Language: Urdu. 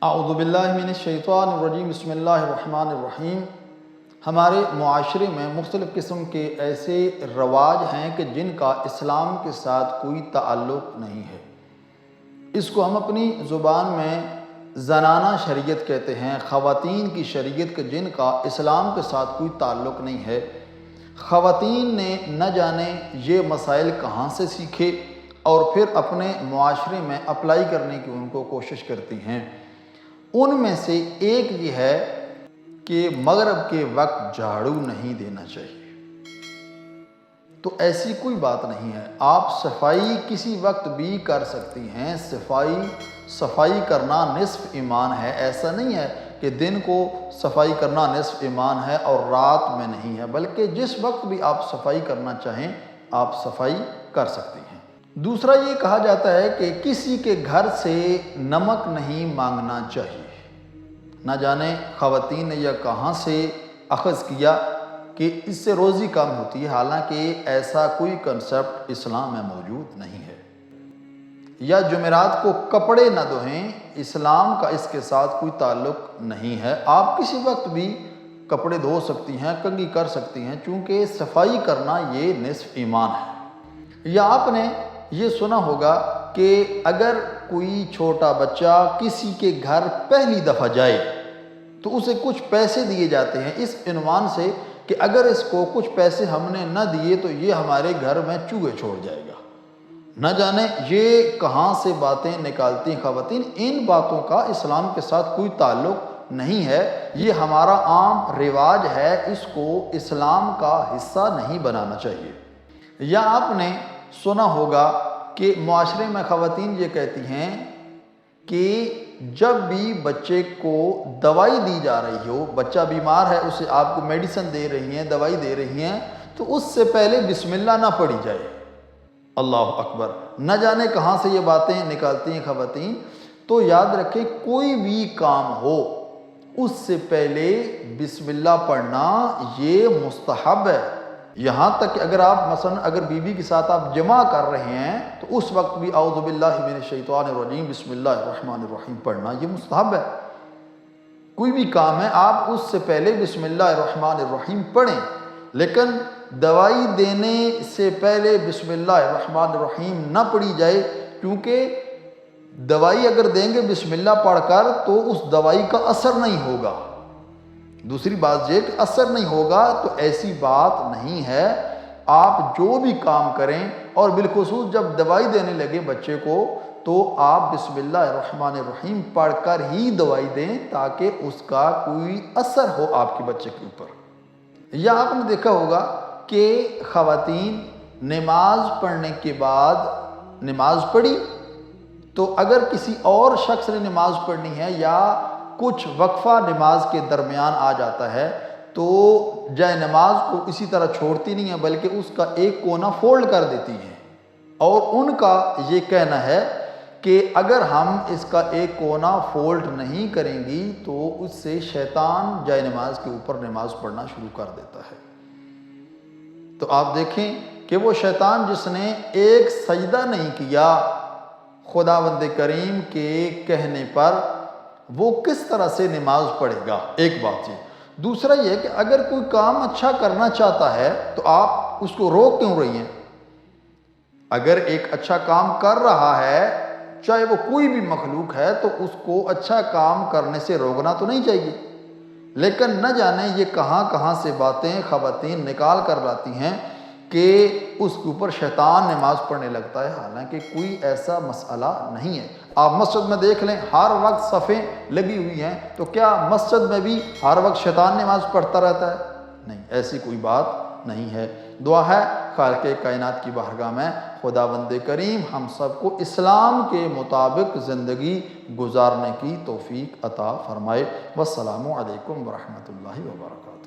اعوذ باللہ من الشیطان الرجیم بسم اللہ الرحمن الرحیم۔ ہمارے معاشرے میں مختلف قسم کے ایسے رواج ہیں کہ جن کا اسلام کے ساتھ کوئی تعلق نہیں ہے۔ اس کو ہم اپنی زبان میں زنانہ شریعت کہتے ہیں، خواتین کی شریعت کہ جن کا اسلام کے ساتھ کوئی تعلق نہیں ہے۔ خواتین نے نہ جانے یہ مسائل کہاں سے سیکھے اور پھر اپنے معاشرے میں اپلائی کرنے کی ان کو کوشش کرتی ہیں۔ ان میں سے ایک یہ ہے کہ مغرب کے وقت جھاڑو نہیں دینا چاہیے۔ تو ایسی کوئی بات نہیں ہے، آپ صفائی کسی وقت بھی کر سکتی ہیں۔ صفائی کرنا نصف ایمان ہے۔ ایسا نہیں ہے کہ دن کو صفائی کرنا نصف ایمان ہے اور رات میں نہیں ہے، بلکہ جس وقت بھی آپ صفائی کرنا چاہیں آپ صفائی کر سکتی ہیں۔ دوسرا یہ کہا جاتا ہے کہ کسی کے گھر سے نمک نہیں مانگنا چاہیے۔ نہ جانے خواتین نے یہ کہاں سے اخذ کیا کہ اس سے روزی کم ہوتی ہے، حالانکہ ایسا کوئی کنسپٹ اسلام میں موجود نہیں ہے۔ یا جمعرات کو کپڑے نہ دھوئیں، اسلام کا اس کے ساتھ کوئی تعلق نہیں ہے۔ آپ کسی وقت بھی کپڑے دھو سکتی ہیں، کنگھی کر سکتی ہیں، چونکہ صفائی کرنا یہ نصف ایمان ہے۔ یا آپ نے یہ سنا ہوگا کہ اگر کوئی چھوٹا بچہ کسی کے گھر پہلی دفعہ جائے تو اسے کچھ پیسے دیے جاتے ہیں اس عنوان سے کہ اگر اس کو کچھ پیسے ہم نے نہ دیے تو یہ ہمارے گھر میں چوہے چھوڑ جائے گا۔ نہ جانے یہ کہاں سے باتیں نکالتی ہیں خواتین۔ ان باتوں کا اسلام کے ساتھ کوئی تعلق نہیں ہے، یہ ہمارا عام رواج ہے، اس کو اسلام کا حصہ نہیں بنانا چاہیے۔ یا آپ نے سنا ہوگا کہ معاشرے میں خواتین یہ کہتی ہیں کہ جب بھی بچے کو دوائی دی جا رہی ہو، بچہ بیمار ہے، اسے آپ کو میڈیسن دے رہی ہیں، دوائی دے رہی ہیں، تو اس سے پہلے بسم اللہ نہ پڑھی جائے۔ اللہ اکبر! نہ جانے کہاں سے یہ باتیں نکالتی ہیں خواتین۔ تو یاد رکھیں کوئی بھی کام ہو اس سے پہلے بسم اللہ پڑھنا یہ مستحب ہے۔ یہاں تک کہ اگر آپ مثلا اگر بیوی کے ساتھ آپ جمع کر رہے ہیں تو اس وقت بھی اعوذ باللہ من الشیطان الرجیم بسم اللہ الرحمن الرحیم پڑھنا یہ مستحب ہے۔ کوئی بھی کام ہے آپ اس سے پہلے بسم اللہ الرحمن الرحیم پڑھیں، لیکن دوائی دینے سے پہلے بسم اللہ الرحمن الرحیم نہ پڑھی جائے، کیونکہ دوائی اگر دیں گے بسم اللہ پڑھ کر تو اس دوائی کا اثر نہیں ہوگا۔ دوسری بات یہ کہ اثر نہیں ہوگا تو ایسی بات نہیں ہے۔ آپ جو بھی کام کریں اور بالخصوص جب دوائی دینے لگے بچے کو تو آپ بسم اللہ الرحمن الرحیم پڑھ کر ہی دوائی دیں تاکہ اس کا کوئی اثر ہو آپ کے بچے کے اوپر۔ یا آپ نے دیکھا ہوگا کہ خواتین نماز پڑھنے کے بعد نماز پڑھی تو اگر کسی اور شخص نے نماز پڑھنی ہے یا کچھ وقفہ نماز کے درمیان آ جاتا ہے تو جائے نماز کو اسی طرح چھوڑتی نہیں ہے بلکہ اس کا ایک کونا فولڈ کر دیتی ہیں، اور ان کا یہ کہنا ہے کہ اگر ہم اس کا ایک کونا فولڈ نہیں کریں گی تو اس سے شیطان جائے نماز کے اوپر نماز پڑھنا شروع کر دیتا ہے۔ تو آپ دیکھیں کہ وہ شیطان جس نے ایک سجدہ نہیں کیا خداوند کریم کے کہنے پر، وہ کس طرح سے نماز پڑھے گا؟ ایک بات یہ۔ دوسرا یہ کہ اگر کوئی کام اچھا کرنا چاہتا ہے تو آپ اس کو روک کیوں رہی ہیں؟ اگر ایک اچھا کام کر رہا ہے چاہے وہ کوئی بھی مخلوق ہے تو اس کو اچھا کام کرنے سے روکنا تو نہیں چاہیے، لیکن نہ جانے یہ کہاں کہاں سے باتیں خواتین نکال کر لاتی ہیں کہ اس کے اوپر شیطان نماز پڑھنے لگتا ہے، حالانکہ کوئی ایسا مسئلہ نہیں ہے۔ آپ مسجد میں دیکھ لیں ہر وقت صفیں لگی ہوئی ہیں، تو کیا مسجد میں بھی ہر وقت شیطان نماز پڑھتا رہتا ہے؟ نہیں، ایسی کوئی بات نہیں ہے۔ دعا ہے خالق کائنات کی بارگاہ میں خداوند کریم ہم سب کو اسلام کے مطابق زندگی گزارنے کی توفیق عطا فرمائے۔ والسلام علیکم ورحمۃ اللہ وبرکاتہ۔